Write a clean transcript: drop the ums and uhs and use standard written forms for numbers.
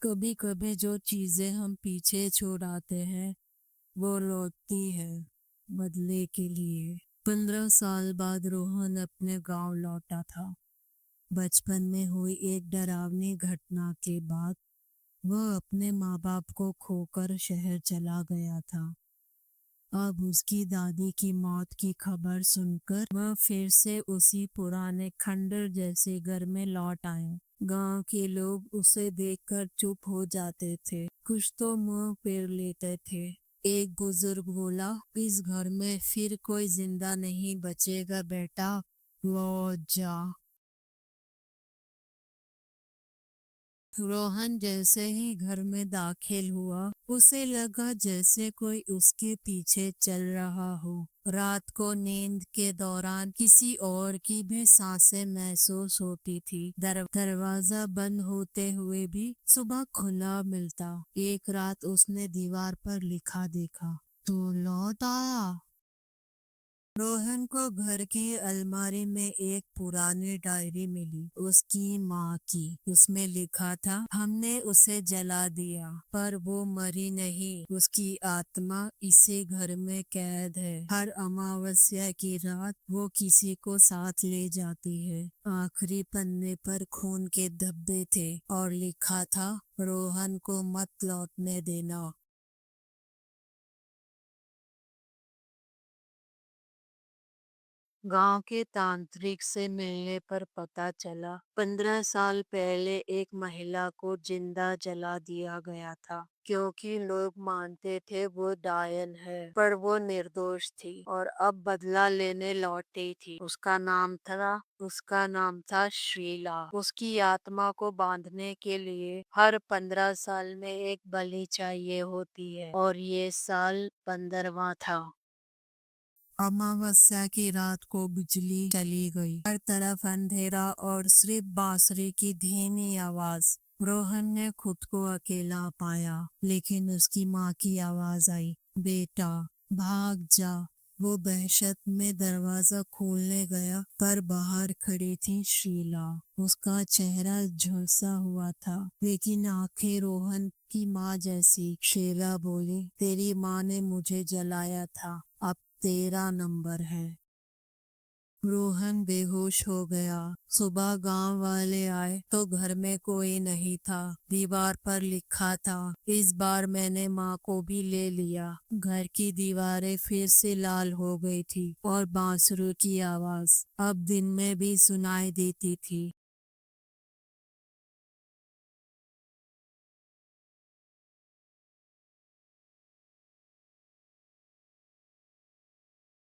कभी कभी जो चीजें हम पीछे छोड़ आते हैं वो लौटती है बदले के लिए। 15 साल बाद रोहन अपने गांव लौटा था। बचपन में हुई एक डरावनी घटना के बाद वह अपने माँ बाप को खोकर शहर चला गया था। अब उसकी दादी की मौत की खबर सुनकर वह फिर से उसी पुराने खंडर जैसे घर में लौट आया। गांव के लोग उसे देखकर चुप हो जाते थे, कुछ तो मुंह फेर लेते थे। एक बुजुर्ग बोला, इस घर में फिर कोई जिंदा नहीं बचेगा बेटा, लौट जा। रोहन जैसे ही घर में दाखिल हुआ उसे लगा जैसे कोई उसके पीछे चल रहा हो। रात को नींद के दौरान किसी और की भी सांसें महसूस होती थी। दरवाजा बंद होते हुए भी सुबह खुला मिलता। एक रात उसने दीवार पर लिखा देखा, तू लौट आया। रोहन को घर की अलमारी में एक पुरानी डायरी मिली, उसकी माँ की। उसमें लिखा था, हमने उसे जला दिया पर वो मरी नहीं, उसकी आत्मा इसी घर में कैद है। हर अमावस्या की रात वो किसी को साथ ले जाती है। आखिरी पन्ने पर खून के धब्बे थे और लिखा था, रोहन को मत लौटने देना। गांव के तांत्रिक से मिलने पर पता चला 15 साल पहले एक महिला को जिंदा जला दिया गया था, क्योंकि लोग मानते थे वो डायन है, पर वो निर्दोष थी और अब बदला लेने लौटी थी। उसका नाम था शीला। उसकी आत्मा को बांधने के लिए हर 15 साल में एक बलि चाहिए होती है और ये साल 15वां था। अमावस्या की रात को बिजली चली गई। हर तरफ अंधेरा और सिर्फ बांसुरी की धीमी आवाज। रोहन ने खुद को अकेला पाया, लेकिन उसकी माँ की आवाज आई, बेटा भाग जा। वो दहशत में दरवाजा खोलने गया, पर बाहर खड़ी थी शीला। उसका चेहरा झुलसा हुआ था, लेकिन आंखें रोहन की माँ जैसी। शीला बोली, तेरी माँ ने मुझे जलाया था, अब तेरा नंबर है। रोहन बेहोश हो गया। सुबह गांव वाले आए तो घर में कोई नहीं था। दीवार पर लिखा था, इस बार मैंने माँ को भी ले लिया। घर की दीवारें फिर से लाल हो गई थी और बांसुरी की आवाज अब दिन में भी सुनाई देती थी।